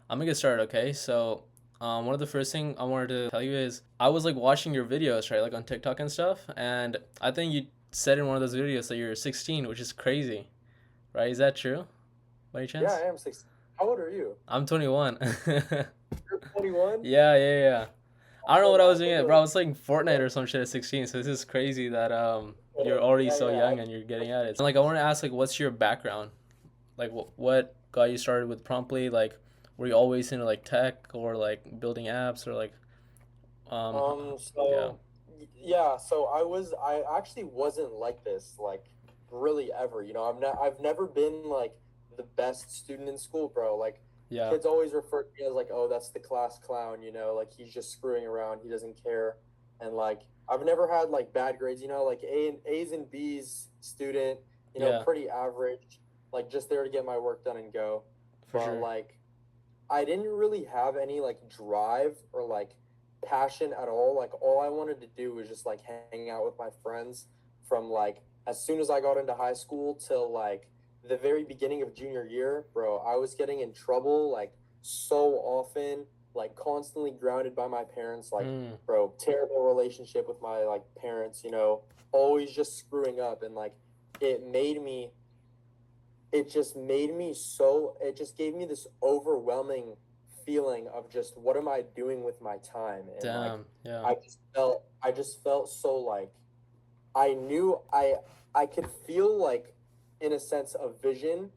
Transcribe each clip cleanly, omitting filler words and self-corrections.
I'm gonna get started, okay? So, one of the first thing I wanted to tell you is I was like watching your videos, right, like on TikTok and stuff, and I think you said in one of those videos that you're 16, which is crazy, right? Is that true, by any Yeah, chance? I am 16. How old are you? I'm 21. You're 21? Yeah, yeah, yeah. I don't know what I I was doing, think it bro. was. I was playing Fortnite or some shit at 16, so this is crazy that you're already Yeah, so yeah. young and you're getting at it. So, like, I want to ask, like, what's your background? Like, what got you started with Promptly? Like, were you always into like tech or like building apps or like yeah. Yeah, so I actually wasn't like this, like, really ever. I've never been like the best student in school, bro. Like, Yeah. kids always refer to me as like, oh, that's the class clown, like he's just screwing around, he doesn't care. And like, I've never had like bad grades, like A's and B's student, Yeah, pretty average, like just there to get my work done and go. for But sure. like, I didn't really have any like drive or like passion at all. Like all I wanted to do was just like hang out with my friends from like as soon as I got into high school till like the very beginning of junior year, bro. I was getting in trouble like so often, like constantly grounded by my parents, like Mm, bro, terrible relationship with my like parents, always just screwing up and like it made me it just gave me this overwhelming feeling of just what am I doing with my time, and like damn. Yeah. I just felt so like I knew I could feel like in a sense of vision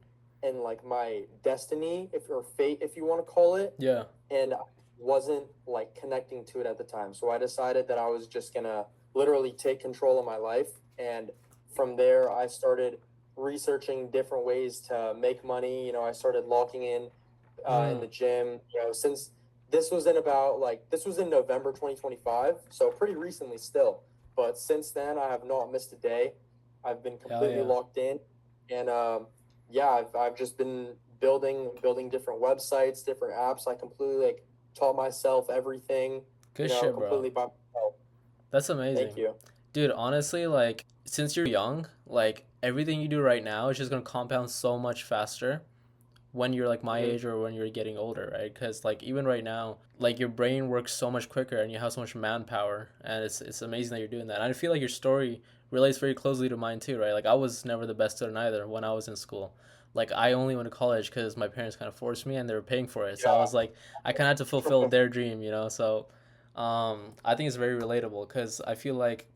and like my destiny, if or fate, if you want to call it, Yeah. and I wasn't like connecting to it at the time. So I decided that I was just gonna literally take control of my life, and from there I started researching different ways to make money. I started locking in Mm. the gym. Since this was in November 2025, so pretty recently still. But since then, I have not missed a day. I've been Hell completely yeah. locked in, and yeah, I've just been building different websites, different apps. I completely like taught myself everything, Good shit, bro. completely by myself. That's Thank amazing. you. Dude, honestly, like since you're young, like everything you do right now is just gonna compound so much faster when you're like my Hmm. age or when you're getting older, right? Because like even right now, like your brain works so much quicker and you have so much manpower, and it's amazing that you're doing that. And I feel like your story relates very closely to mine too, right? Like I was never the best student either when I was in school. Like I only went to college because my parents kind of forced me and they were paying for it. So I was like, I kind of had to fulfill their dream, you know. So, I think it's very relatable because I feel like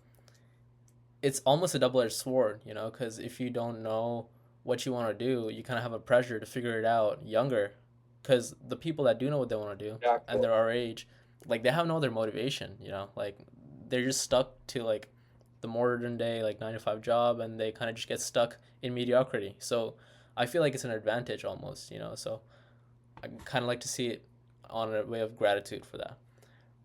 it's almost a double-edged sword, you know, because if you don't know what you want to do, you kind of have a pressure to figure it out younger, because the people that do know what they want to do Exactly. and they're our age, like they have no other motivation, you know, like they're just stuck to like the modern day like 9 to 5 job, and they kind of just get stuck in mediocrity. So I feel like it's an advantage almost, you know. So I kind of like to see it on a way of gratitude for that.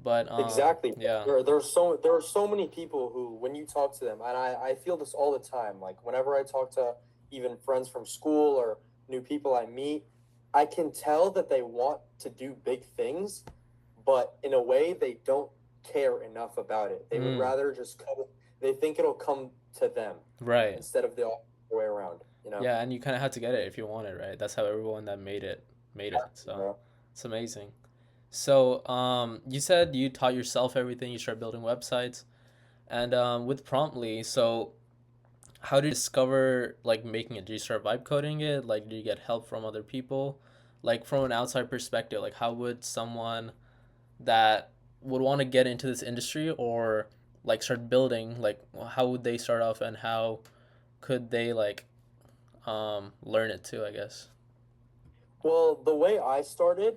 But Exactly. yeah, There are so many people who, when you talk to them, and I feel this all the time. Like whenever I talk to even friends from school or new people I meet, I can tell that they want to do big things, but in a way they don't care enough about it. They would mm, rather just come. They think it'll come to them right. instead of the other way around. Yeah, and you kind of had to get it if you want it, right? That's how everyone that made it. So Bro. it's amazing. So, you said you taught yourself everything. You started building websites, and with Promptly. So, how did you discover like making it? Did you start vibe coding it? Like, did you get help from other people? Like, from an outside perspective, like, how would someone that would want to get into this industry or like start building, like, how would they start off, and how could they like learn it too? I guess. Well, the way I started,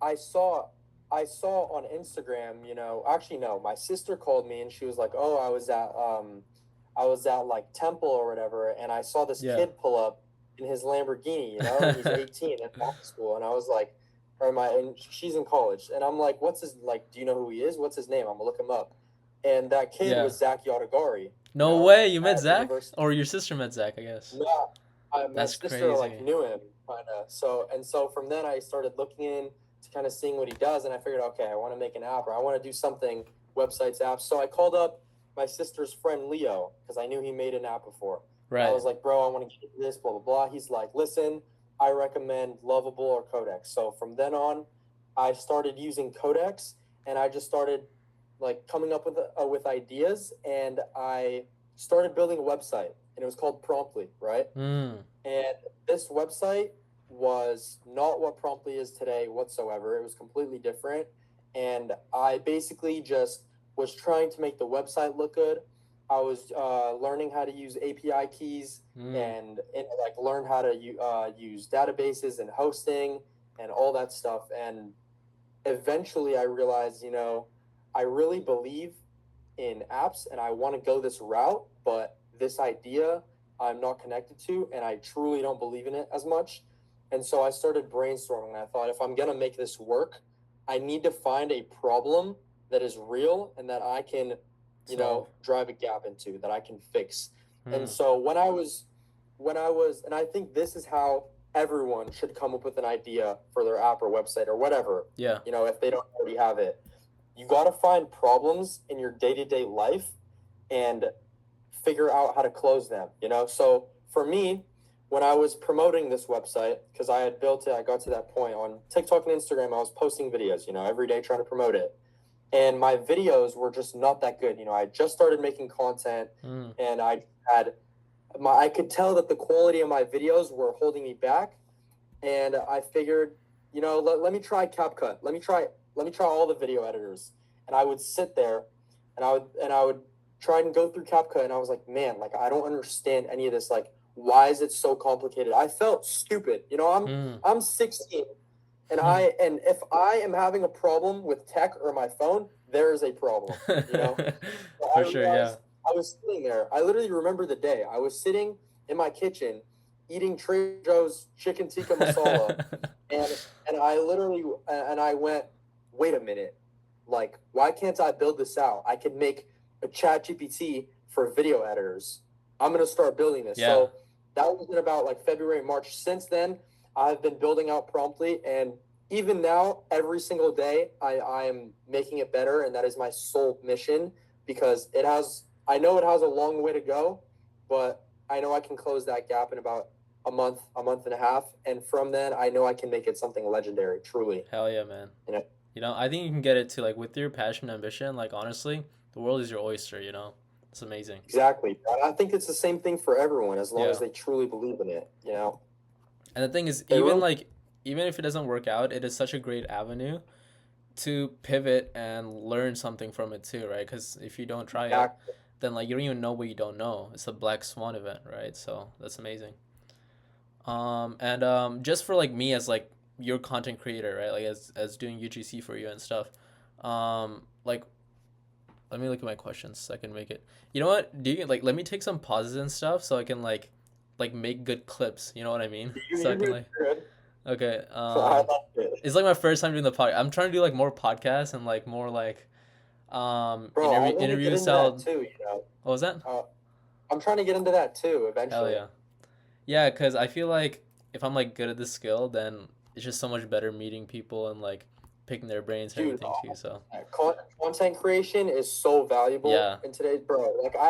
I saw on Instagram, actually no, my sister called me and she was like, "Oh, I was at like Temple or whatever, and I saw this Yeah. kid pull up in his Lamborghini, and he's 18 in high school." And I was like, and she's in college, and I'm like, "What's his like? Do you know who he is? What's his name? I'm gonna look him up." And that kid Yeah. was Zach Yadagari, No way, you met at Zach? University. Or your sister met Zach, I guess. No, my That's sister like crazy. knew him kind of. So from then I started looking in to kind of seeing what he does, and I figured, okay, I want to make an app or I want to do something websites apps. So I called up my sister's friend Leo because I knew he made an app before, and I Right. was like, bro, I want to get into this, blah blah blah. He's like, listen, I recommend Lovable or Codex. So from then on, I started using Codex, and I just started like coming up with ideas, and I started building a website, and it was called Promptly, right? Mm. And this website was not what Promptly is today whatsoever. It was completely different. And I basically just was trying to make the website look good. I was learning how to use API keys and like learn how to use databases and hosting and all that stuff. And eventually I realized, I really believe in apps and I want to go this route, but this idea I'm not connected to and I truly don't believe in it as much. And so I started brainstorming and I thought, if I'm going to make this work, I need to find a problem that is real and that I can, drive a gap into, that I can fix. And so and I think this is how everyone should come up with an idea for their app or website or whatever. Yeah. If they don't already have it. You got to find problems in your day-to-day life and figure out how to close them, So for me, when I was promoting this website, because I had built it, I got to that point on TikTok and Instagram, I was posting videos, every day trying to promote it. And my videos were just not that good. I just started making content and I could tell that the quality of my videos were holding me back. And I figured, let me try CapCut. Let me try all the video editors. And I would sit there and I would try and go through CapCut, and I was like, man, like I don't understand any of this. Like, why is it so complicated? I felt stupid. I'm 16, and and if I am having a problem with tech or my phone, there is a problem. For sure, yeah. I was sitting there. I literally remember the day. I was sitting in my kitchen eating Trader Joe's chicken tikka masala, and I went, wait a minute, like why can't I build this out? I could make a chat GPT for video editors. I'm going to start building this. Yeah. So that was in about like February, March. Since then, I've been building out Promptly. And even now, every single day, I am making it better. And that is my sole mission because I know it has a long way to go, but I know I can close that gap in about a month and a half. And from then, I know I can make it something legendary, truly. Hell yeah, man. I think you can get it to like with your passion and ambition, like honestly, the world is your oyster, It's amazing. Exactly. I think it's the same thing for everyone as long as they truly believe in it, And the thing is, even if it doesn't work out, it is such a great avenue to pivot and learn something from it too, right? Because if you don't try it, then like you don't even know what you don't know. It's a black swan event, right? So that's amazing. Just for like me as like your content creator, right? Like as doing UGC for you and stuff. Like let me look at my questions so I can make it. You know what? Do you like let me take some pauses and stuff so I can like make good clips. You know what I mean? So I can like. Okay. It's like my first time doing the podcast. I'm trying to do like more podcasts and like more like interview style too. What was that? I'm trying to get into that too eventually. Hell yeah, because I feel like if I'm like good at this skill, then it's just so much better meeting people and like picking their brains and everything too. So content creation is so valuable in today's Like I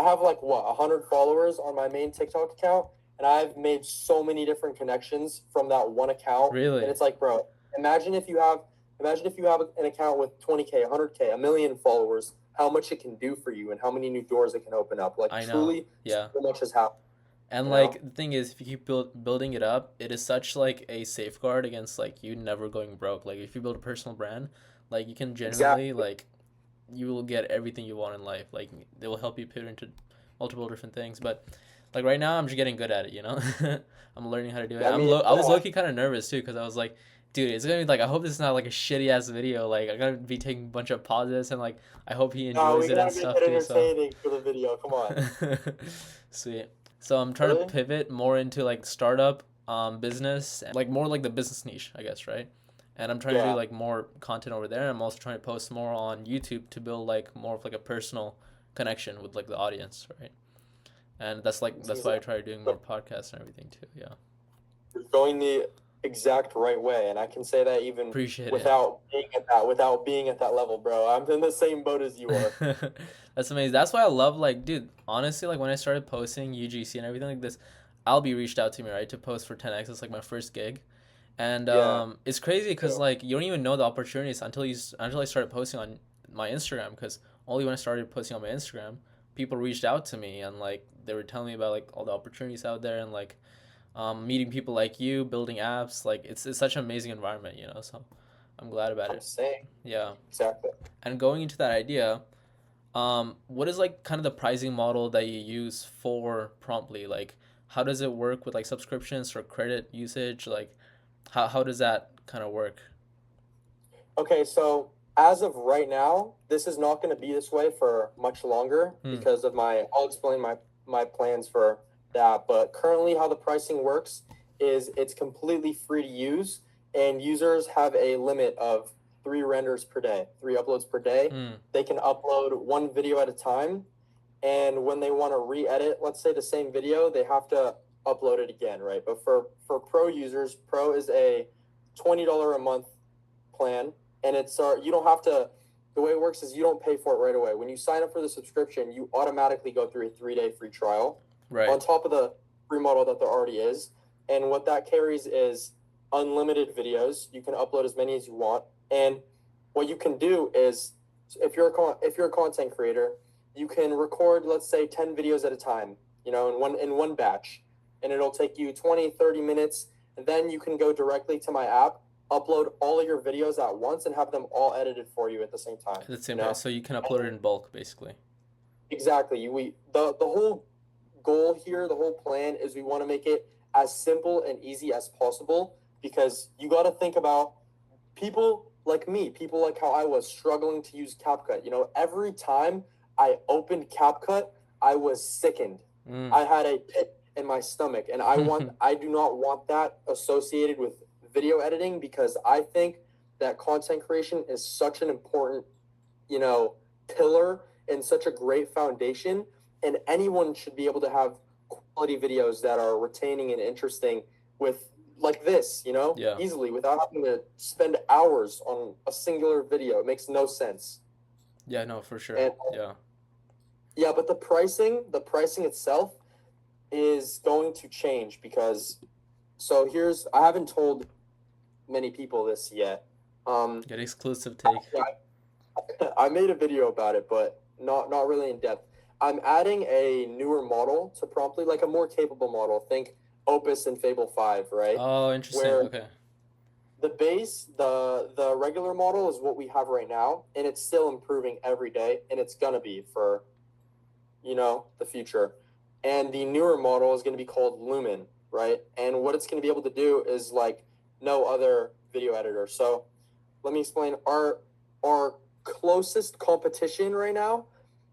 have like 100 followers on my main TikTok account, and I've made so many different connections from that one account. Really? And it's like, bro, imagine if you have an account with 20K, 100K, 1 million followers, how much it can do for you and how many new doors it can open up. Like truly, so much has happened. And like the thing is, if you keep building it up, it is such like a safeguard against like you never going broke. Like if you build a personal brand, like you can genuinely like you will get everything you want in life. Like they will help you pivot into multiple different things. But like right now, I'm just getting good at it. I'm learning how to do it. I was low-key kind of nervous too because I was like, dude, it's gonna be like I hope this is not like a shitty ass video. Like I'm gonna be taking a bunch of pauses and like I hope he enjoys it and stuff too. Entertaining for the video. Come on. Sweet. So I'm trying to pivot more into like startup business, like more like the business niche, I guess, right? And I'm trying to do like more content over there. I'm also trying to post more on YouTube to build like more of like a personal connection with like the audience, right? And that's why I try doing more podcasts and everything too. Yeah. You're going the exact right way, and I can say that even without being at that level, bro. I'm in the same boat as you are. That's amazing. That's why I love like, dude, honestly, like when I started posting UGC and everything like this, I'll be reached out to me, right, to post for 10x. It's like my first gig. And Yeah. it's crazy because Too. like you don't even know the opportunities until I started posting on my Instagram. Because only when I started posting on my Instagram, people reached out to me and like they were telling me about like all the opportunities out there and like meeting people like you, building apps. Like it's such an amazing environment, you know. So I'm glad about I'm it. saying Yeah. exactly. And going into that idea, what is like kind of the pricing model that you use for Promptly? Like, how does it work with like subscriptions or credit usage? Like, how does that kind of work? Okay, so as of right now, this is not going to be this way for much longer Hmm. because of my. I'll explain my plans for that. But currently, how the pricing works is it's completely free to use, and users have a limit of 3 renders per day, 3 uploads per day. Hmm. They can upload one video at a time, and when they want to re-edit, let's say the same video, they have to upload it again, right? But for pro users, pro is a $20 a month plan, and it's you don't have to. The way it works is you don't pay for it right away. When you sign up for the subscription, you automatically go through a 3 day free trial Right. on top of the free model that there already is. And what that carries is unlimited videos. You can upload as many as you want, and what you can do is if you're a content creator, you can record, let's say, 10 videos at a time, in one batch, and it'll take you 20-30 minutes, and then you can go directly to my app, upload all of your videos at once, and have them all edited for you at the same time. At the same time, so you can upload it in bulk, basically. Exactly. The whole goal here, the whole plan is we want to make it as simple and easy as possible, because you got to think about people like me, people like how I was struggling to use CapCut. Every time I opened CapCut, I was sickened. Mm. I had a pit in my stomach, and I do not want that associated with video editing, because I think that content creation is such an important, pillar and such a great foundation, and anyone should be able to have quality videos that are retaining and interesting with like this, Yeah. easily, without having to spend hours on a singular video. It makes no sense. Yeah. No, for sure. And Yeah. yeah, but the pricing itself is going to change, because I haven't told many people this yet. Get exclusive take. I made a video about it, but not really in depth. I'm adding a newer model to Promptly, like a more capable model. Think Opus and Fable 5, right? Oh, interesting. Where Okay. the base, the regular model is what we have right now, and it's still improving every day, and it's gonna be for the future. And the newer model is going to be called Lumen, right? And what it's going to be able to do is like no other video editor. So let me explain. Our closest competition right now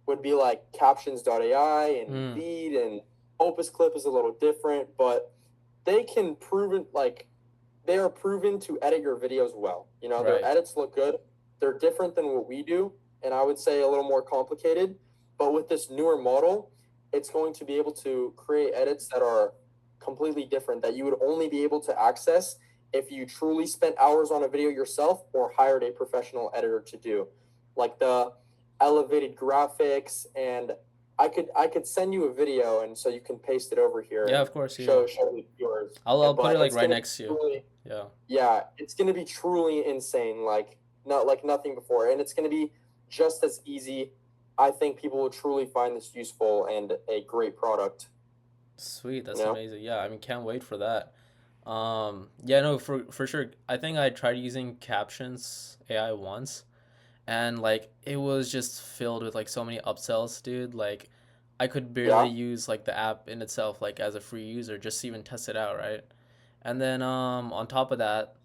would be like Captions.ai and Mm. Veed, and Opus Clip is a little different, but they can they are proven to edit your videos well. Their Right. edits look good. They're different than what we do, and I would say a little more complicated. But with this newer model, it's going to be able to create edits that are completely different, that you would only be able to access if you truly spent hours on a video yourself or hired a professional editor to do. Like the elevated graphics, and I could send you a video, and so you can paste it over here Yeah. and Of course. Yeah. show the viewers. I'll put But it like it's right gonna be next to you. truly, Yeah. yeah, it's gonna be truly insane, like not like nothing before, and it's gonna be just as easy. I think people will truly find this useful and a great product. Sweet. You That's know? amazing. Yeah. I mean, can't wait for that. Yeah. No. For sure. I think I tried using Captions AI once, and like it was just filled with like so many upsells, dude. Like I could barely Yeah. use like the app in itself like as a free user just to even test it out, right? And then on top of that,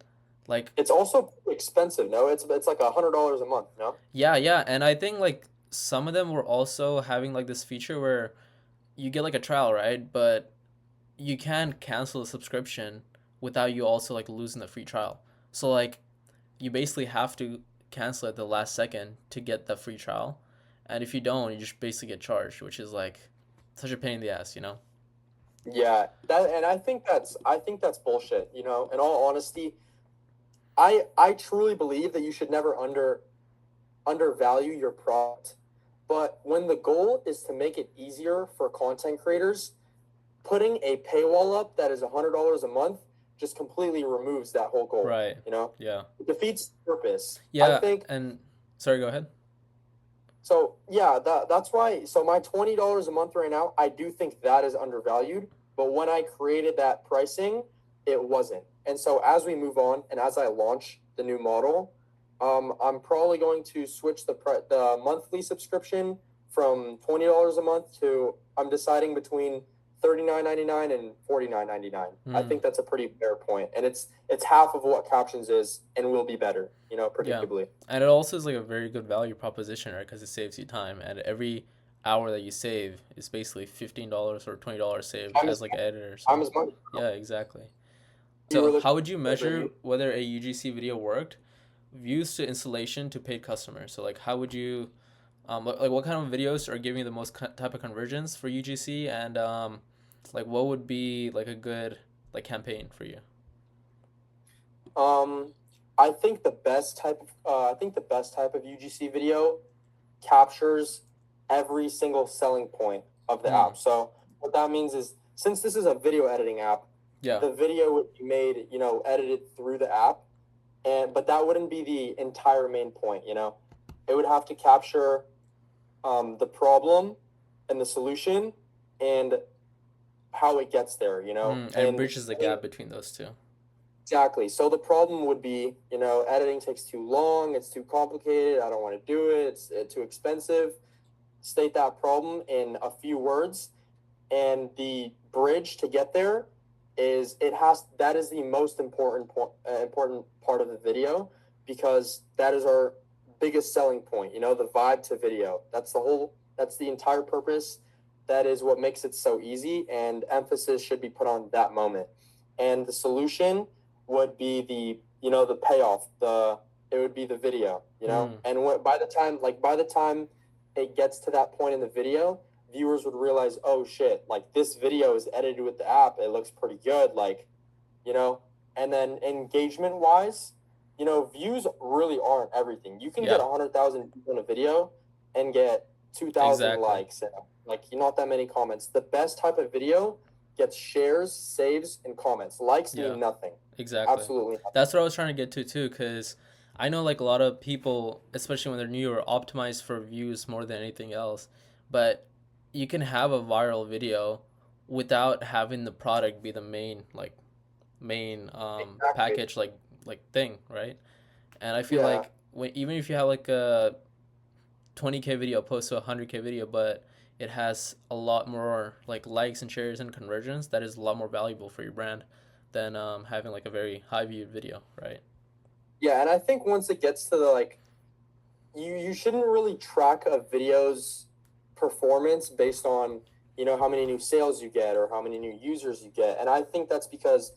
like It's also expensive. No, it's like $100 a month. No. yeah, and I think like some of them were also having like this feature where you get like a trial, right? But you can cancel a subscription without you also like losing the free trial. So like you basically have to cancel at the last second to get the free trial. And if you don't, you just basically get charged, which is like such a pain in the ass, you know? Yeah, and I think that's bullshit. In all honesty, I truly believe that you should never undervalue your product. But when the goal is to make it easier for content creators, putting a paywall up that is $100 a month just completely removes that whole goal. Right. You know, Yeah. it defeats the purpose. I Yeah. think And sorry, go ahead. so. Yeah, that's why. So my $20 a month right now, I do think that is undervalued. But when I created that pricing, it wasn't. And so as we move on and as I launch the new model, I'm probably going to switch the monthly subscription from $20 a month to, I'm deciding between $39.99 and $49.99. I think that's a pretty fair point, and it's half of what captions is, and will be better, Yeah. predictably. And it also is like a very good value proposition, right? Because it saves you time, and every hour that you save is basically $15 or $20 saved Time as is like an editor. time So is money. yeah, exactly. Be So really how would you with measure you. whether a UGC video worked? Views to installation to paid customers. So like how would you like what kind of videos are giving you the most type of conversions for UGC, and like what would be like a good like campaign for you? Um, I think the best type of UGC video captures every single selling point of the Mm, app. So what that means is, since this is a video editing app, yeah, the video would be made, edited through the app, but that wouldn't be the entire main point. It would have to capture the problem and the solution and how it gets there. and And bridges the gap between those two. exactly. So the problem would be, editing takes too long, it's too complicated, I don't want to do it, it's too expensive. State that problem in a few words, and the bridge to get there that is the most important part of the video, because that is our biggest selling point, the vibe to video. That's the entire purpose. That is what makes it so easy, and emphasis should be put on that moment. And the solution would be the payoff. It would be the video. And by the time it gets to that point in the video, viewers would realize, oh shit, like this video is edited with the app, it looks pretty good, like, and then engagement wise, views really aren't everything. You can get Yeah, 100,000 people in a video and get 2,000 exactly, likes and like not that many comments. The best type of video gets shares, saves, and comments. Likes yeah, mean nothing. exactly. Absolutely nothing. That's what I was trying to get to too, because I know like a lot of people, especially when they're new, are optimized for views more than anything else. But you can have a viral video without having the product be the main Exactly. package like thing, right? And I feel Yeah. like even if you have like a 20K video opposed to a 100K video, but it has a lot more like likes and shares and conversions, that is a lot more valuable for your brand than having like a very high viewed video, right? Yeah, and I think once it gets to the like, you shouldn't really track a video's performance based on, how many new sales you get or how many new users you get. And I think that's because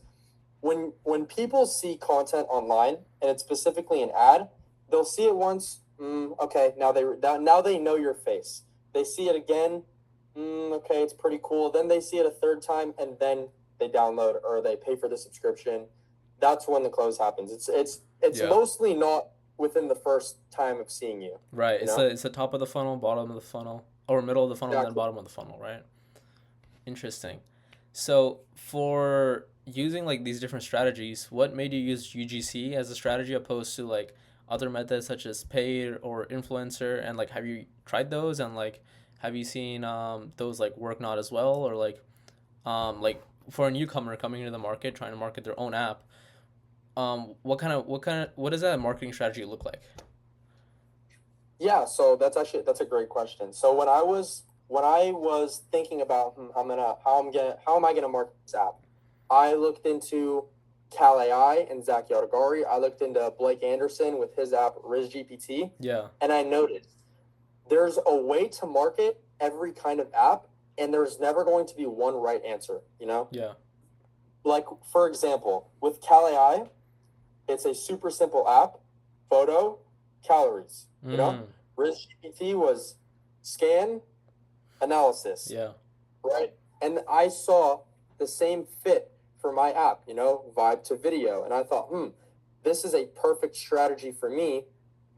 when people see content online, and it's specifically an ad, they'll see it once. Okay, now they know your face. They see it again. Okay, it's pretty cool. Then they see it a third time, and then they download or they pay for the subscription. That's when the close happens. It's Yeah. mostly not within the first time of seeing you. Right. You It's know the top of the funnel, bottom of the funnel, or middle of the funnel, and then exactly. bottom of the funnel, right? Interesting. So for using like these different strategies, what made you use UGC as a strategy opposed to like other methods such as paid or influencer? And like, have you tried those? And like, have you seen those like work not as well? Or like for a newcomer coming into the market trying to market their own app, what does that marketing strategy look like? Yeah, so that's a great question. So when I was thinking about how am I gonna market this app, I looked into Cali and Zach Yodagari. I looked into Blake Anderson with his app RizGPT, Yeah. and I noticed there's a way to market every kind of app, and there's never going to be one right answer. Yeah. Like for example, with Cali, it's a super simple app, photo, calories. Mm, RizGPT was scan, analysis, yeah. right? And I saw the same fit for my app, vibe to video. And I thought, this is a perfect strategy for me.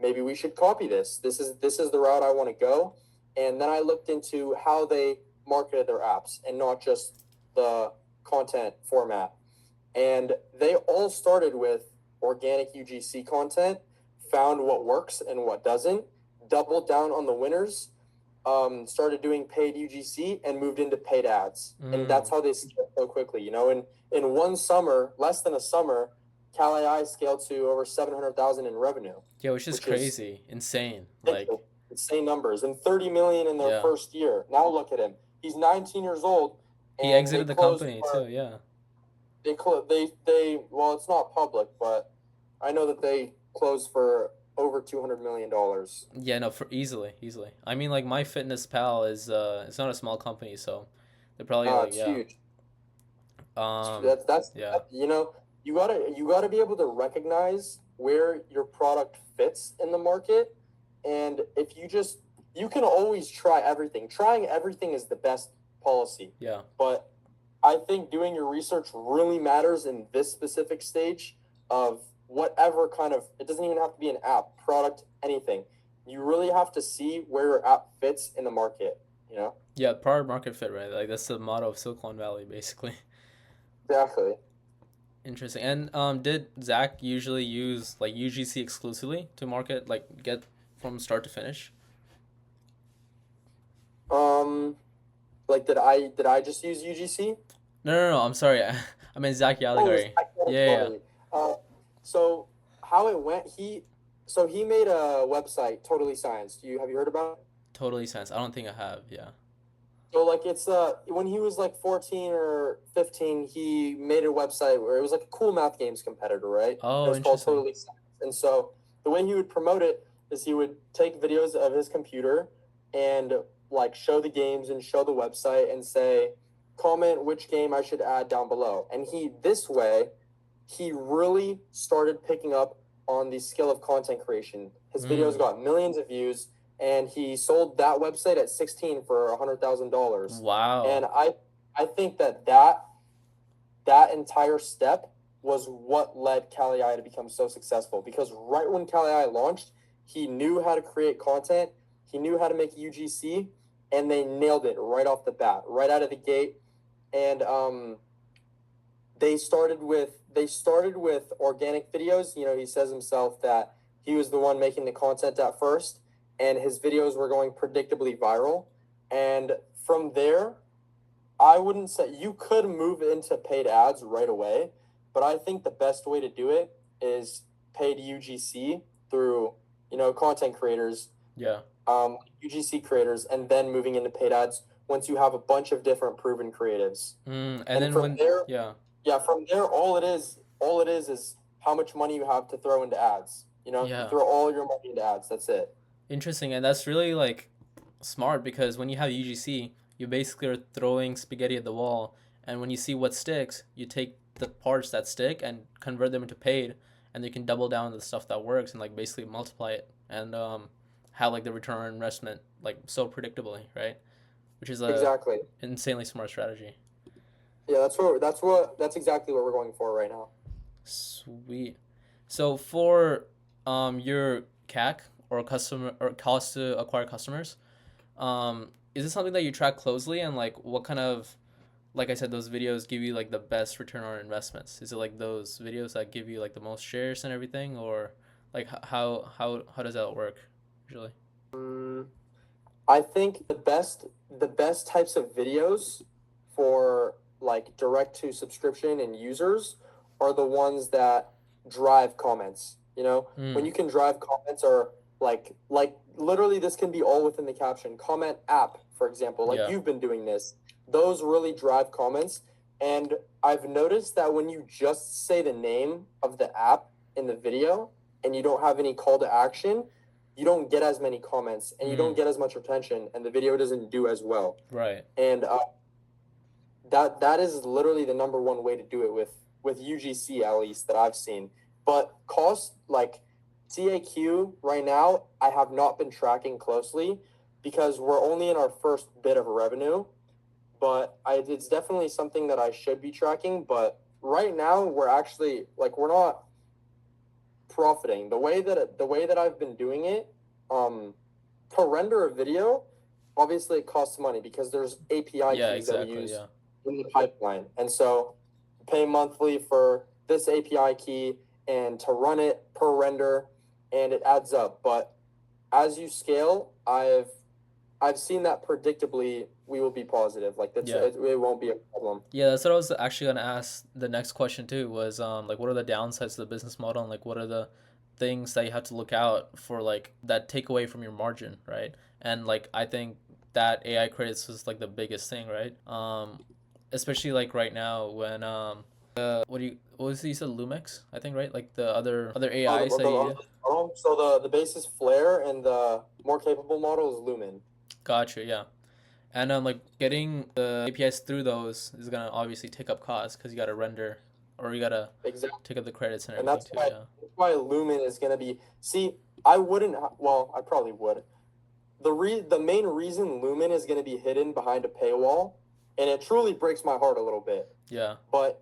Maybe we should copy this. This is the route I want to go. And then I looked into how they marketed their apps, and not just the content format. And they all started with organic UGC content, found what works and what doesn't, doubled down on the winners, started doing paid UGC, and moved into paid ads. And that's how they scaled so quickly. In one summer, less than a summer, Cali scaled to over 700,000 in revenue, Yeah, which is which is crazy, insane. Like, ridiculous, insane numbers, and 30 million in their yeah, first year. Now look at him; he's 19 years old, he and they exited the closed company for too. Yeah, they well, it's not public, but I know that they closed for over $200 million. yeah, no, for easily. I mean, like my Fitness Pal is it's not a small company, so they're probably like, It's yeah, huge. um, That's yeah, you gotta be able to recognize where your product fits in the market, and if you can always try everything. Trying everything is the best policy, yeah. but I think doing your research really matters in this specific stage of whatever kind of, it doesn't even have to be an app, product, anything. You really have to see where your app fits in the market, you know? Yeah, product market fit, right? Like that's the motto of Silicon Valley, basically. Exactly. Interesting. And did Zach usually use like UGC exclusively to market, like get from start to finish? Um, like did I just use UGC? No. I'm sorry. I meant Zach Oh, Yaligari. Yeah. sorry. So how it went, he made a website, Totally Science. Have you heard about it? Totally sense. I don't think I have. Yeah. So like it's when he was like 14 or 15, he made a website where it was like a cool math games competitor, right? It Oh, was called interesting. Totally Science. And so the way he would promote it is he would take videos of his computer and like show the games and show the website and say, comment which game I should add down below. And he really started picking up on the skill of content creation. His videos Mm. got millions of views, and he sold that website at 16 for $100,000. And Wow. I think that entire step was what led Cali to become so successful, because right when Cali launched, he knew how to create content, he knew how to make UGC, and they nailed it right off the bat, right out of the gate. And they started with organic videos. He says himself that he was the one making the content at first, and his videos were going predictably viral. And from there, I wouldn't say you could move into paid ads right away, but I think the best way to do it is paid UGC through, content creators, Yeah. UGC creators, and then moving into paid ads once you have a bunch of different proven creatives. And And then from when there, yeah. yeah, from there, all it is how much money you have to throw into ads. You Yeah. throw all your money into ads. That's it. Interesting. And that's really like smart because when you have UGC, you basically are throwing spaghetti at the wall, and when you see what sticks, you take the parts that stick and convert them into paid, and you can double down on the stuff that works and like basically multiply it and have like the return on investment like so predictably, right? Which is a Exactly. insanely smart strategy. Yeah, that's exactly what we're going for right now. Sweet. So for your CAC or customer or cost to acquire customers, is it something that you track closely and like what kind of like I said, those videos give you like the best return on investments? Is it like those videos that give you like the most shares and everything, or like how does that work usually? Mm, I think the best types of videos for like direct to subscription and users are the ones that drive comments. When Mm, you can drive comments, or like literally this can be all within the caption. Comment app, for example, like yeah. you've been doing this. Those really drive comments. And I've noticed that when you just say the name of the app in the video and you don't have any call to action, you don't get as many comments and you don't Mm, get as much attention, and the video doesn't do as well. right. And that is literally the number one way to do it with UGC, at least that I've seen. But cost, like CAQ right now, I have not been tracking closely because we're only in our first bit of revenue. But it's definitely something that I should be tracking. But right now, we're actually like we're not profiting the way that I've been doing it. To render a video, obviously it costs money because there's API Yeah, keys that we exactly. use Yeah. in the pipeline. And so pay monthly for this API key and to run it per render, and it adds up. But as you scale, I've seen that predictably we will be positive. Like Yeah. it won't be a problem. Yeah, that's what I was actually gonna ask. The next question too was like what are the downsides to the business model and like what are the things that you have to look out for like that take away from your margin, right? And like I think that AI credits is like the biggest thing, right? Especially like right now when what was it you said Lumex, I think, right? Like the other Oh, AIs that you use. so the base is Flare, and the more capable model is Lumen. Gotcha, yeah. And like getting the APIs through those is gonna obviously take up costs because you gotta render or you gotta Exactly. take up the credits and And everything too. Yeah. that's why Lumen is going to be. See, I wouldn't. Well, I probably would. The main reason Lumen is going to be hidden behind a paywall, and it truly breaks my heart a little bit. Yeah. But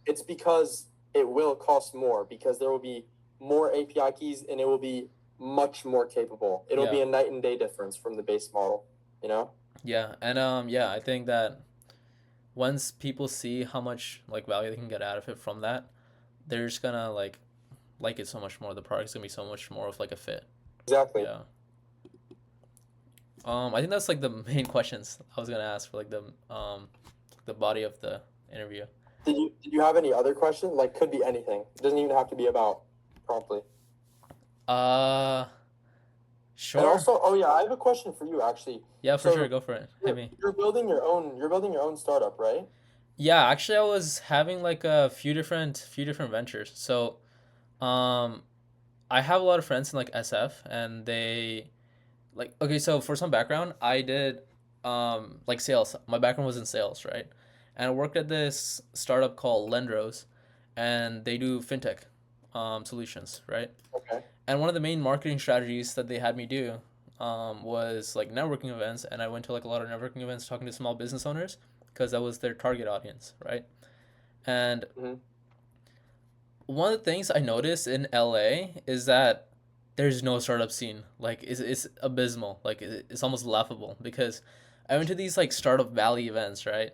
it's because it will cost more because there will be more API keys and it will be much more capable. It'll Yeah. be a night and day difference from the base model. You know. Yeah. And yeah, I think that once people see how much like value they can get out of it from that, they're just gonna like it so much more. The product's gonna be so much more of like a fit. Exactly. Yeah. I think that's like the main questions I was gonna ask for like the body of the interview. Did you have any other questions? Like, could be anything. It doesn't even have to be about promptly. Uh And sure. also, oh yeah, I have a question for you actually. Yeah, for sure, So go for it. Hit me. you're building your own startup, right? Yeah, actually I was having like a few different ventures. So um I have a lot of friends in like SF and they like okay, so for some background, I did like sales. My background was in sales, right? And I worked at this startup called Lendros and they do fintech solutions, right? Okay. And one of the main marketing strategies that they had me do was like networking events, and I went to like a lot of networking events talking to small business owners because that was their target audience, right? And Mm-hmm. one of the things I noticed in LA is that there's no startup scene. Like it's abysmal. Like it's almost laughable because I went to these like startup valley events, right?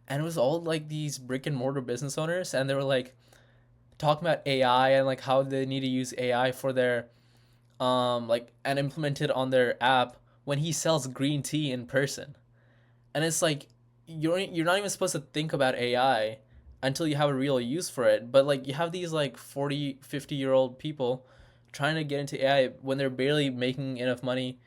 And it was all like these brick and mortar business owners, and they were like talking about AI and like how they need to use AI for their like and implement it on their app when he sells green tea in person. And it's like you're not even supposed to think about AI until you have a real use for it. But like you have these like 40, 50-year-old people trying to get into AI when they're barely making enough money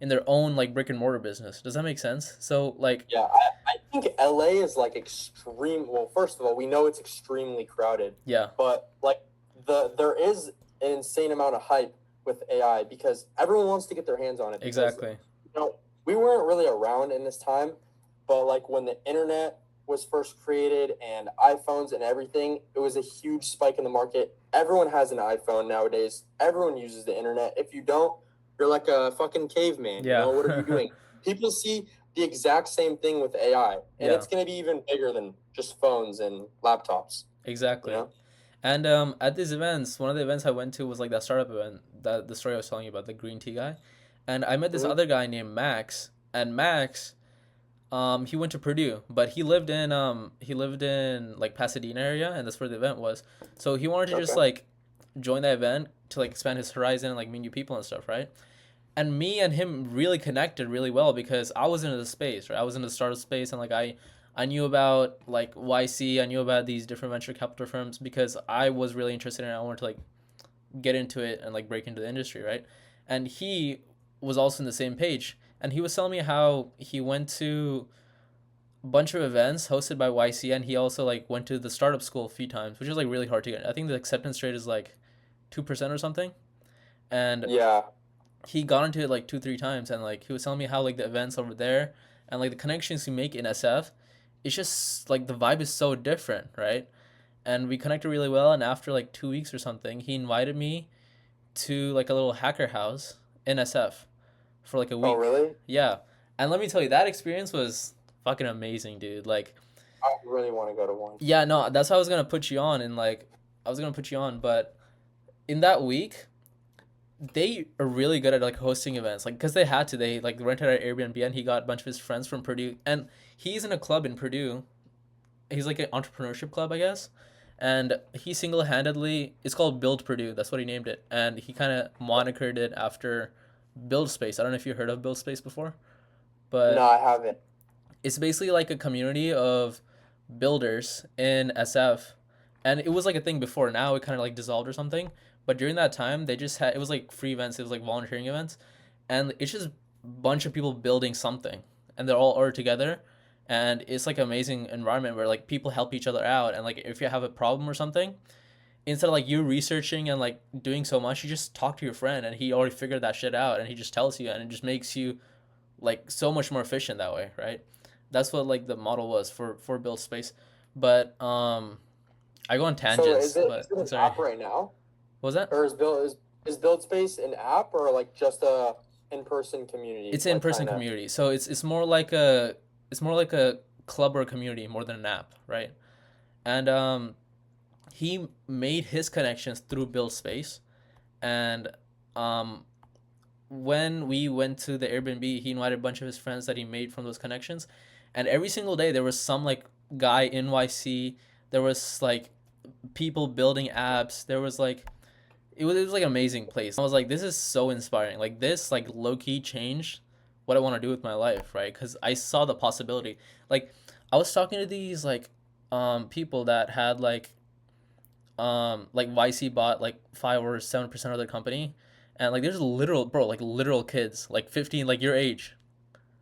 in their own like brick and mortar business. Does that make sense? So like Yeah, I think LA is like extreme. Well, first of all, we know it's extremely crowded, yeah, but like there is an insane amount of hype with AI because everyone wants to get their hands on it because exactly. we weren't really around in this time, but like when the internet was first created and iPhones and everything, it was a huge spike in the market. Everyone has an iPhone nowadays. Everyone uses the internet. If you don't, you're like a fucking caveman. Yeah. What are you doing? People see the exact same thing with AI, and Yeah, it's going to be even bigger than just phones and laptops. You exactly. know? And at these events, one of the events I went to was like that startup event, that the story I was telling you about, the green tea guy. And I met this Mm-hmm. other guy named Max, and Max he went to Purdue, but he lived in like Pasadena area, and that's where the event was. So he wanted to just Okay. like join that event to like expand his horizon and like meet new people and stuff, right? And me and him really connected really well because I was into the space, right? I was in the startup space, and like I knew about like YC, I knew about these different venture capital firms because I was really interested in it. I wanted to like get into it and like break into the industry, right? And he was also in the same page, and he was telling me how he went to a bunch of events hosted by YC, and he also like went to the startup school a few times, which is like really hard to get. I think the acceptance rate is like 2% or something, and Yeah. he got into it like 2 3 times, and like he was telling me how like the events over there and like the connections you make in SF, it's just like the vibe is so different, right? And we connected really well, and after like 2 weeks or something, he invited me to like a little hacker house in SF for like a Oh, week. really? Yeah. And let me tell you, that experience was fucking amazing, dude. Like, I really want to go to one. yeah, no, that's how I was gonna put you on, and like, I was gonna put you on, but in that week, they are really good at like hosting events, like, cause they had to. They like rented an Airbnb, and he got a bunch of his friends from Purdue, and he's in a club in Purdue, he's like an entrepreneurship club, I guess. And he single handedly, it's called Build Purdue. That's what he named it. And he kind of monikered it after Build Space. I don't know if you heard of Build Space before, No, but I haven't. it's basically like a community of builders in SF. And it was like a thing before. Now it kind of like dissolved or something. But during that time, they just had, it was like free events, it was like volunteering events. And it's just a bunch of people building something. And they're all together. And it's like an amazing environment where like people help each other out. And like if you have a problem or something, instead of like you researching and like doing so much, you just talk to your friend and he already figured that shit out and he just tells you and it just makes you like so much more efficient that way, right? That's what like the model was for build space. But I go on So tangents, is but it an sorry. app right now, What was that? or is Build Space an app or like just a in person community, It's an like in-person kind of? community. So it's more like a it's more like a club or a community more than an app, right? And he made his connections through build space and um when we went to the Airbnb, he invited a bunch of his friends that he made from those connections. And every single day there was some like guy in YC. There was like people building apps. There was like it was like an amazing place. I was like, this is so inspiring. Like this like low key changed what I want to do with my life, right? Because I saw the possibility. Like I was talking to these people that had like YC bought like 5 or 7% of their company, and like there's literal bro like literal kids like 15 like your age,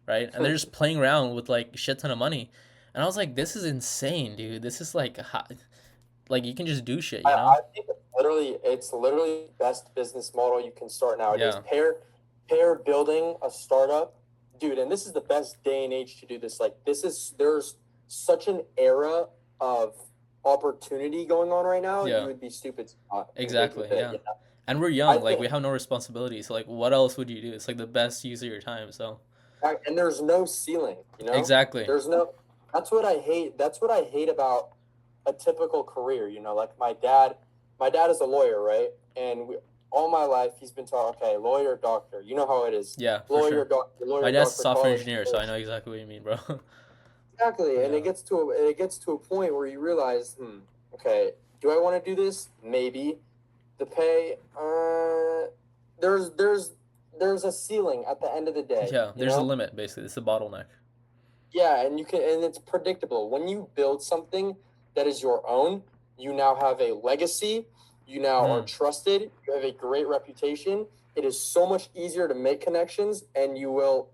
right? And they're just playing around with like shit ton of money, and I was like, this is insane, dude. This is like you can just do shit, you know? I think it's literally the best business model you can start nowadays. Yeah, Pair building a startup, dude, and this is the best day and age to do this. Like there's such an era of opportunity going on right now. You yeah, would be stupid to not engage exactly, with it. yeah. You know? And we're I young, like think we have no responsibility, so like what else would you do? It's like the best use of your time, so and there's no ceiling. You know, exactly. there's no. That's what I hate. That's what I hate about a typical career. You know, like my dad is a lawyer, right? And all my life he's been taught, okay, lawyer, doctor. You know how it is, Yeah, for sure. My lawyer, dad's a doctor, software college. engineer, so I know exactly what you mean, bro. Exactly, and Yeah. it gets to a point where you realize, okay, do I want to do this? Maybe. The pay, there's a ceiling at the end of the day. Yeah, You there's a know, limit basically. It's a bottleneck. yeah, and it's predictable when you build something that is your own. You now have a legacy. You now are Mm, trusted. You have a great reputation. It is so much easier to make connections, and you will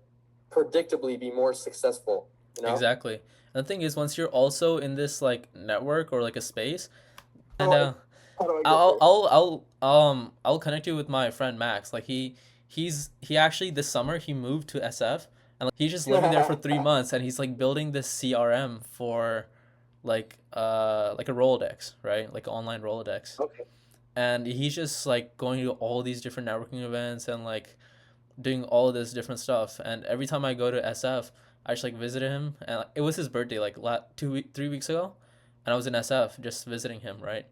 predictably be more successful. You know. exactly. And the thing is, once you're also in this like network or like a space, and How do I how do I get there? I'll connect you with my friend Max. Like he actually this summer he moved to SF and like he's just living there for 3 months and he's like building this CRM for like a Rolodex, right? Like an online Rolodex. Okay. And he's just like going to all these different networking events and like doing all of this different stuff. And every time I go to SF, I just like visit him. And like, it was his birthday like 3 weeks ago, and I was in SF just visiting him, right?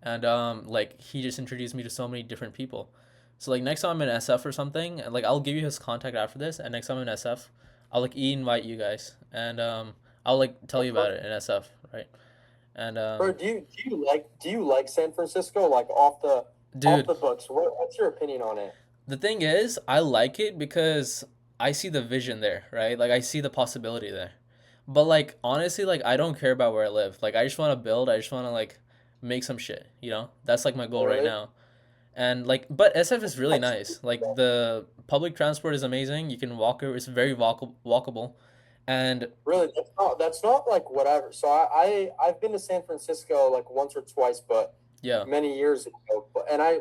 And like he just introduced me to so many different people. So like next time I'm in SF or something, and like I'll give you his contact after this. And next time I'm in SF, I'll like invite you guys, and I'll like tell Of you course. about it in SF, right? And Bro, do you like San Francisco like off dude, the books? What's your opinion on it? the thing is, I like it because I see the vision there, right? Like I see the possibility there. But like honestly, like I don't care about where I live. Like I just want to build. I just want to like make some shit. You know, that's like my goal right Really? now. And like, but SF is really That's nice. Like the public transport is amazing. You can walk. It's very walkable, and really that's not like whatever. So I've been to San Francisco like once or twice, but yeah, many years ago. But and I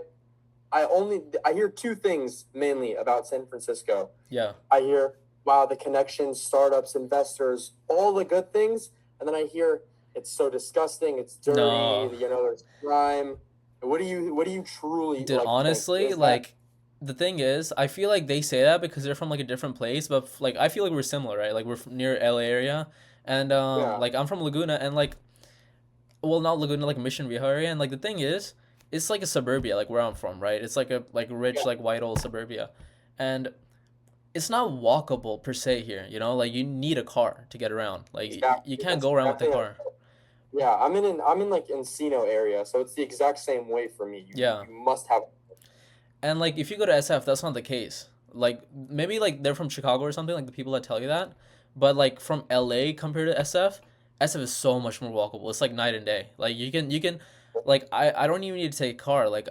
hear two things mainly about San Francisco. yeah, I hear, wow, the connections, startups, investors, all the good things. And then I hear it's so disgusting, it's dirty, no, you know, there's crime. What do you truly dude. like think? Honestly, Is that like the thing is, I feel like they say that because they're from like a different place, but like I feel like we're similar, right? Like we're near LA area, and yeah, like I'm from Laguna, and like well, not Laguna, like Mission Viejo area, and like the thing is, it's like a suburbia, like where I'm from, right? It's like a rich, yeah, like white old suburbia, and it's not walkable per se here, you know? Like you need a car to get around. Like you Exactly. can't That's go around with the exactly car. yeah. I'm in like Encino area, so it's the exact same way for me. You Yeah. you must have. And like if you go to SF, that's not the case. Like maybe like they're from Chicago or something, like the people that tell you that. But like from LA compared to SF, SF is so much more walkable. It's like night and day. Like you can like I don't even need to take a car. Like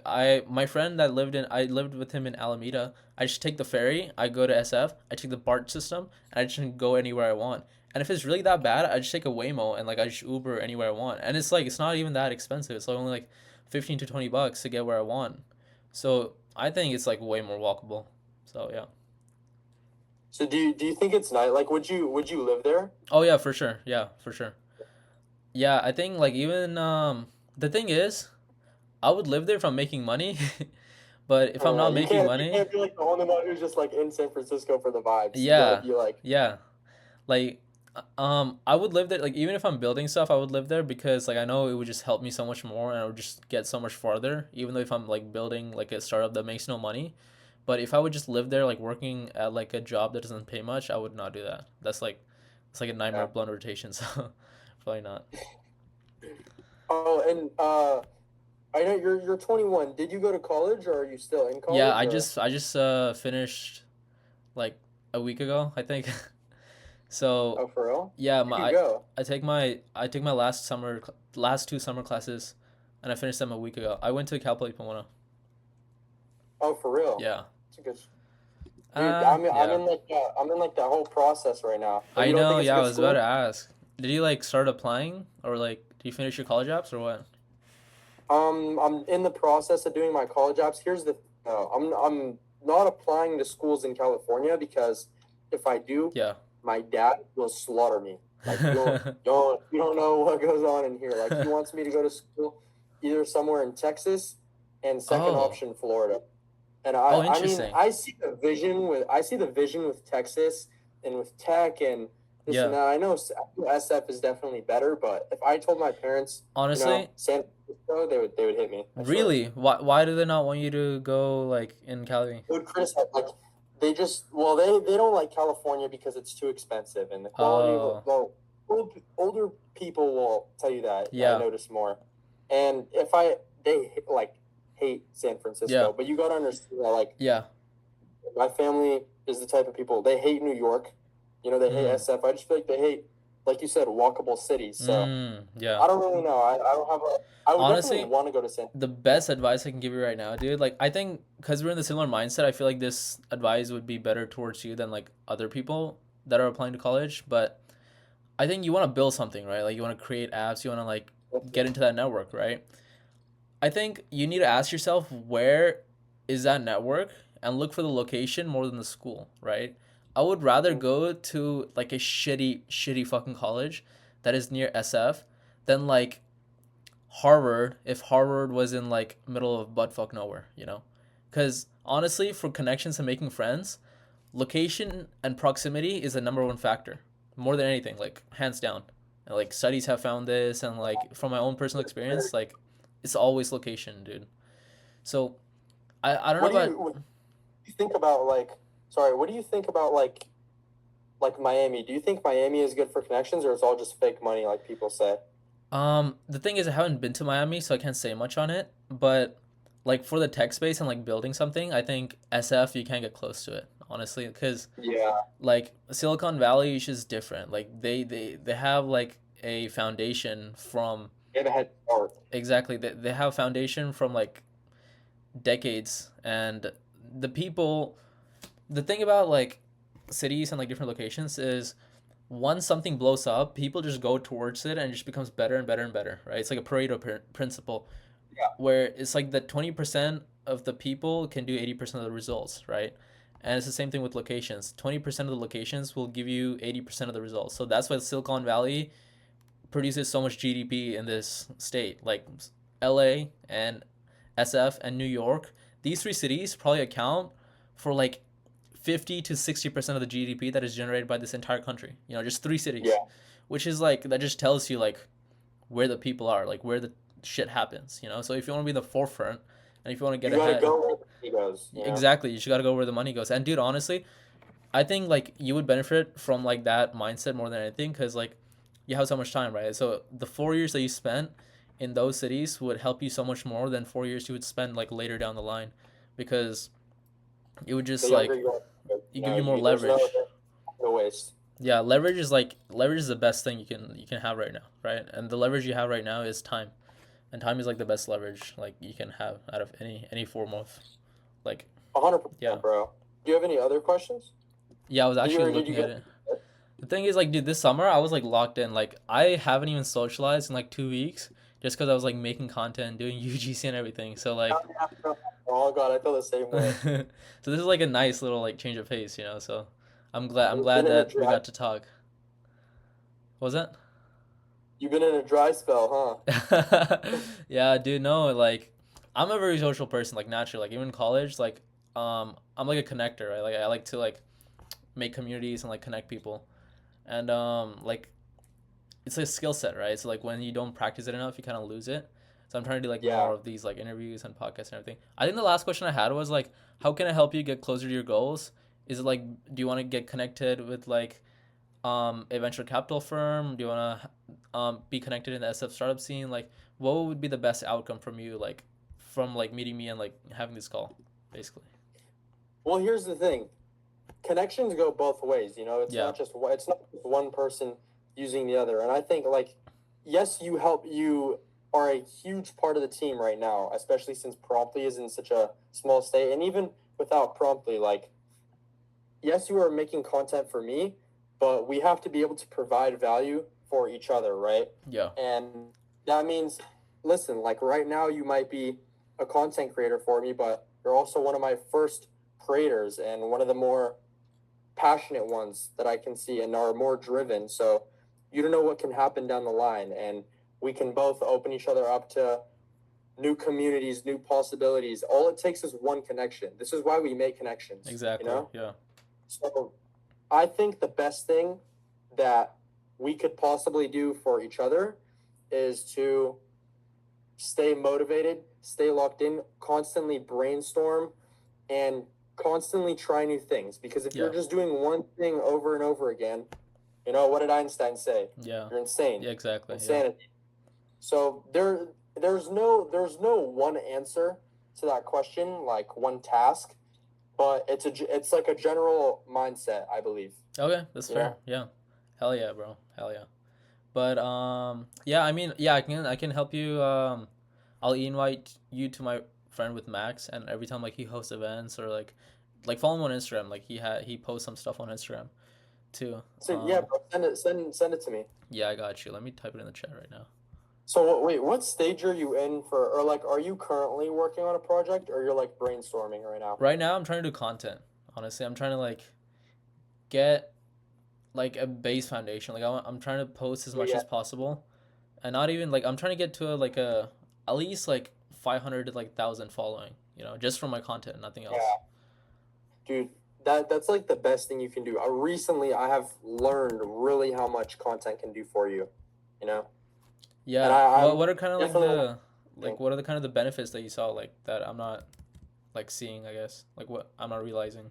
my friend that I lived with him in Alameda. I just take the ferry, I go to SF, I take the BART system, and I just can go anywhere I want. And if it's really that bad, I just take a Waymo and like I just Uber anywhere I want. And it's like it's not even that expensive. It's like only like 15 to $20 to get where I want. So I think it's like way more walkable. So yeah. So do you think it's nice? Like, would you live there? Oh yeah, for sure. Yeah, for sure. Yeah, I think like even the thing is, I would live there if I'm making money, but if I'm not You making can't money, be like the only one who's just like in San Francisco for the vibes. yeah, You like yeah, like I would live there like even if I'm building stuff, I would live there because like I know it would just help me so much more and I would just get so much farther even though if I'm like building like a startup that makes no money. But if I would just live there like working at like a job that doesn't pay much, I would not do that. That's like it's like a nightmare yeah. blunt rotation, so probably not. Oh, and I know you're 21. Did you go to college or are you still in Yeah, college or? I just finished like a week ago, I think. So Oh, for real? yeah, Where'd you go? I take my last two summer classes, and I finished them a week ago. I went to Cal Pomona. Oh, for real? Yeah. It's a good, dude. I'm Yeah. in like I'm in like that whole process right now. But I you don't know. think it's a Yeah, I good was about to school? ask. Did you like start applying or like did you finish your college apps or what? I'm in the process of doing my college apps. Here's the no, I'm not applying to schools in California because if I do, Yeah. my dad will slaughter me. Like you don't know what goes on in here. Like he wants me to go to school either somewhere in Texas and second Oh. option Florida. And Oh, I mean interesting. I see the vision with Texas and with tech and this and Yeah. that. I know SF is definitely better, but if I told my parents, Honestly, San Francisco, they would hit me. I swear. really? Why do they not want you to go like in Cali? They would criticize like they just well they don't like California because it's too expensive and the quality of Oh. well older people will tell you that I Yeah. notice more. And if I they like hate San Yeah. Francisco, but you got to understand that like Yeah. my family is the type of people they hate New York. They hate Mm. SF. I just feel like they hate, like you said, walkable cities. So Yeah. I don't really know. I don't have a. I would definitely Honestly, want to go to San the Francisco. best advice I can give you right now, dude, like I think because we're in the similar mindset, I feel like this advice would be better towards you than like other people that are applying to college. But I think you want to build something, right? Like you want to create apps, you want to like get into that network, right? I think you need to ask yourself where is that network and look for the location more than the school, right? I would rather go to like a shitty fucking college that is near SF than like Harvard if Harvard was in like middle of buttfuck nowhere, you know? Because honestly, for connections and making friends, location and proximity is the number one factor, more than anything, like hands down. And, like studies have found this, and like from my own personal experience, like it's always location, dude. So I don't know about. What do you think about like? Sorry, what do you think about like Miami? Do you think Miami is good for connections, or it's all just fake money, like people say? The thing is, I haven't been to Miami, so I can't say much on it. But like for the tech space and like building something, I think SF you can't get close to it, honestly, because Yeah, like Silicon Valley is just different. Like they have like a foundation from they have a head start. exactly they have foundation from like decades, and the people. The thing about like cities and like different locations is once something blows up, people just go towards it and it just becomes better and better and better, right? It's like a principle Yeah, where it's like that 20% of the people can do 80% of the results, right? And it's the same thing with locations. 20% of the locations will give you 80% of the results. So that's why Silicon Valley produces so much GDP in this state. Like LA and SF and New York, these three cities probably account for like 50 to 60% of the GDP that is generated by this entire country. You know, just three cities, yeah. which is like that just tells you like where the people are, like where the shit happens. You know, so if you want to be in the forefront and if you want to get You gotta ahead, go where the money goes. exactly, you just gotta go where the money goes. And dude, honestly, I think like you would benefit from like that mindset more than anything because like you have so much time, right? So the 4 years that you spent in those cities would help you so much more than 4 years you would spend like later down the line, because it would The just younger like you are, you give you more there's no leverage. no waste. Yeah, leverage is the best thing you can have right now, right? And the leverage you have right now is time, and time is like the best leverage like you can have out of any form of like, yeah. 100%, bro. Do you have any other questions? Yeah, I was Did you actually or did you looking at get? it. The thing is, like, dude, this summer I was like locked in. Like, I haven't even socialized in like 2 weeks just because I was like making content, doing UGC and everything. So like, Oh God, I feel the same way. so this is like a nice little like change of pace, you know. So I'm glad Been in a that we dry. got to talk. What was that? You've been in a dry spell, Yeah, dude, no, like I'm a very social person, like naturally, like even in college, like I'm like a connector, right? Like I like to like make communities and like connect people. And like it's a skill set, right? So like when you don't practice it enough, you kind of lose it. So I'm trying to do like Yeah. more of these like interviews and podcasts and everything. I think the last question I had was like, how can I help you get closer to your goals? Is it like, do you want to get connected with like a venture capital firm? Do you want to be connected in the SF startup scene? Like, what would be the best outcome from you, like from like meeting me and like having this call, basically? Well, here's the thing. Connections go both ways. It's Yeah, not just one person using the other. And I think like, yes, you are a huge part of the team right now, especially since Promptly is in such a small state, and even without Promptly, like, yes, you are making content for me, but we have to be able to provide value for each other, right? yeah, And that means, listen, like right now you might be a content creator for me, but you're also one of my first creators and one of the more passionate ones that I can see and are more driven. So you don't know what can happen down the line, and we can both open each other up to new communities, new possibilities. All it takes is one connection. This is why we make connections, exactly. Yeah, So I think the best thing that we could possibly do for each other is to stay motivated, stay locked in, constantly brainstorm, and constantly try new things. Because if yeah, you're just doing one thing over and over again, what did Einstein say? yeah, You're insane. yeah, exactly. Yeah. Insanity. So there's no one answer to that question, like one task, but it's like a general mindset, I believe. Okay, that's You fair. know, Yeah. Hell yeah, bro. Hell yeah. But yeah, I mean, yeah, I can help you. I'll invite you to my friend with Max, and every time like he hosts events or like follow him on Instagram. Like he posts some stuff on Instagram too. so yeah, bro, send it to me. Yeah, I got you. Let me type it in the chat right now. So wait, what stage are you in for, or like, are you currently working on a project, or you're like brainstorming right now? Right now, I'm trying to do content. Honestly, I'm trying to like get like a base foundation. Like I'm trying to post as Oh, much yeah, as possible, and not even like I'm trying to get to like a at least like 500 to like 1,000 following. Just from my content, nothing else. yeah, dude, that's like the best thing you can do. Recently I have learned really how much content can do for you, you know, and Yeah. I, What I'm what are kind of like definitely the like what are the kind of the benefits that you saw like that I'm not like seeing, I guess. Like what I'm not realizing.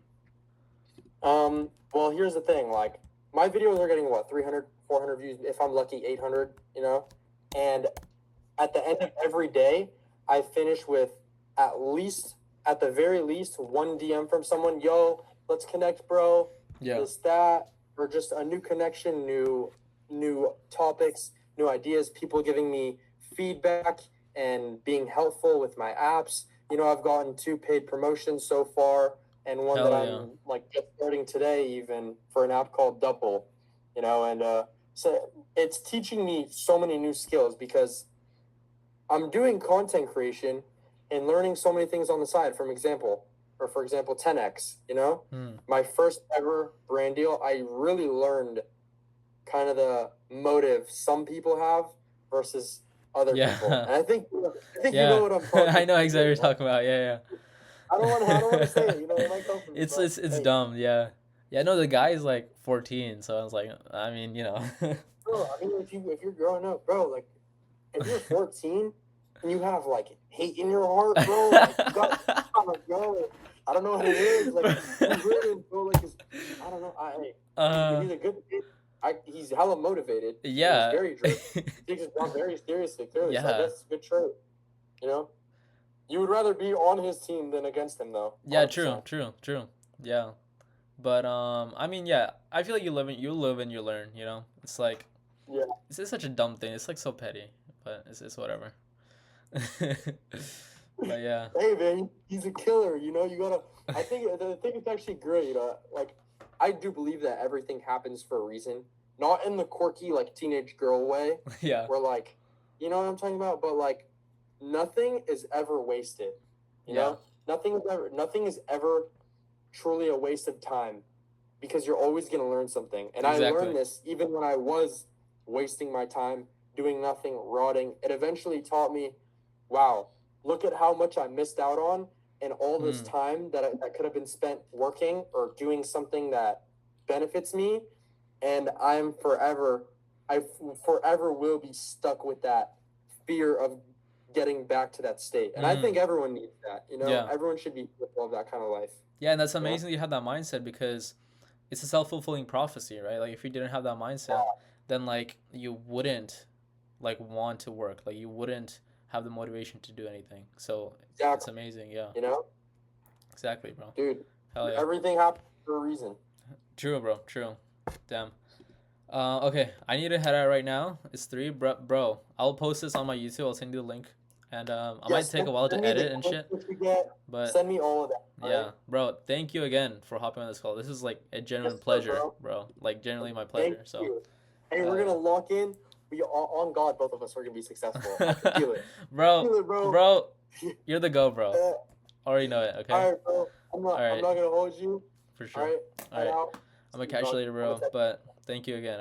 well, here's the thing, like my videos are getting what, 300, 400 views, if I'm lucky 800, and at the end of every day, I finish with at the very least, one DM from someone, yo, let's connect, bro, Yeah. this, that, or just a new connection, new topics, new ideas, people giving me feedback and being helpful with my apps. I've gotten 2 paid promotions so far, and one that Hell yeah. I'm like just starting today, even for an app called Double, and so it's teaching me so many new skills because I'm doing content creation and learning so many things on the side. For example, 10x. Hmm. My first ever brand deal, I really learned kind of the motive some people have versus other people, Yeah. and I think you know Yeah. what I'm I talking know exactly what you're about. talking about. Yeah, I don't want to say yeah. it. It might come from me, It's but it's it's hey, dumb, yeah. Yeah, no, the guy is like 14, so I was like, I mean. bro. I mean, if you're growing up, bro, like if you're 14 and you have like hate in your heart, bro, like you got, bro. I don't know what it is. Like you really, bro. Like, I I don't know. Uh, He's a good. He's hella motivated and he's yeah. very driven. He takes his job very seriously. Clearly, so I Yeah. guess it's a good trait. You know, you would rather be on his team than against him, though. Yeah, true, 100%. true, true. Yeah. But I mean, yeah, I feel like you live and you learn, you know? It's like Yeah. it's just such a dumb thing. It's like so petty, but it's whatever. But yeah. Hey man, he's a killer. You know, you gotta. I think it's actually great. Like, I do believe that everything happens for a reason, not in the quirky like teenage girl way, Yeah. where like, you know what I'm talking about. But like, nothing is ever wasted. You Yeah. know, nothing is ever truly a waste of time, because you're always gonna learn something. And I Exactly. learned this even when I was wasting my time doing nothing, rotting. It eventually taught me, wow, look at how much I missed out on, and all this Mm. time that could have been spent working or doing something that benefits me. And I forever will be stuck with that fear of getting back to that state. And I Mm. think everyone needs that. You know, Yeah. everyone should be capable of that kind of life. Yeah, and that's You know? amazing you have that mindset because it's a self-fulfilling prophecy, right? Like if you didn't have that mindset, Yeah, then like you wouldn't like want to work. Like you wouldn't have the motivation to do anything. So it's exactly. amazing. Yeah. You know, Exactly, bro. dude, Hell yeah. everything happens for a reason. True, bro. True. Damn. Okay, I need to head out right now. It's 3, bro. I'll post this on my YouTube. I'll send you the link, and I might Yes, take a while send to me the edit and clips shit. that you get. But Send me all of that. All right. yeah, bro. Thank you again for hopping on this call. This is like a Yes, genuine sir, pleasure, bro. bro. Like genuinely my Thank pleasure. So you. Hey, hell we're yeah, gonna lock in. We are on God. Both of us are gonna be successful. I can feel it. bro. Feel it, bro. Bro, you're the go, bro. Uh, Already know it. Okay. all right, bro. All I'm right, not gonna hold you. for All sure. right. All Head right. out. I'm gonna See you, catch you dog. later, I'm gonna bro. text But thank you again.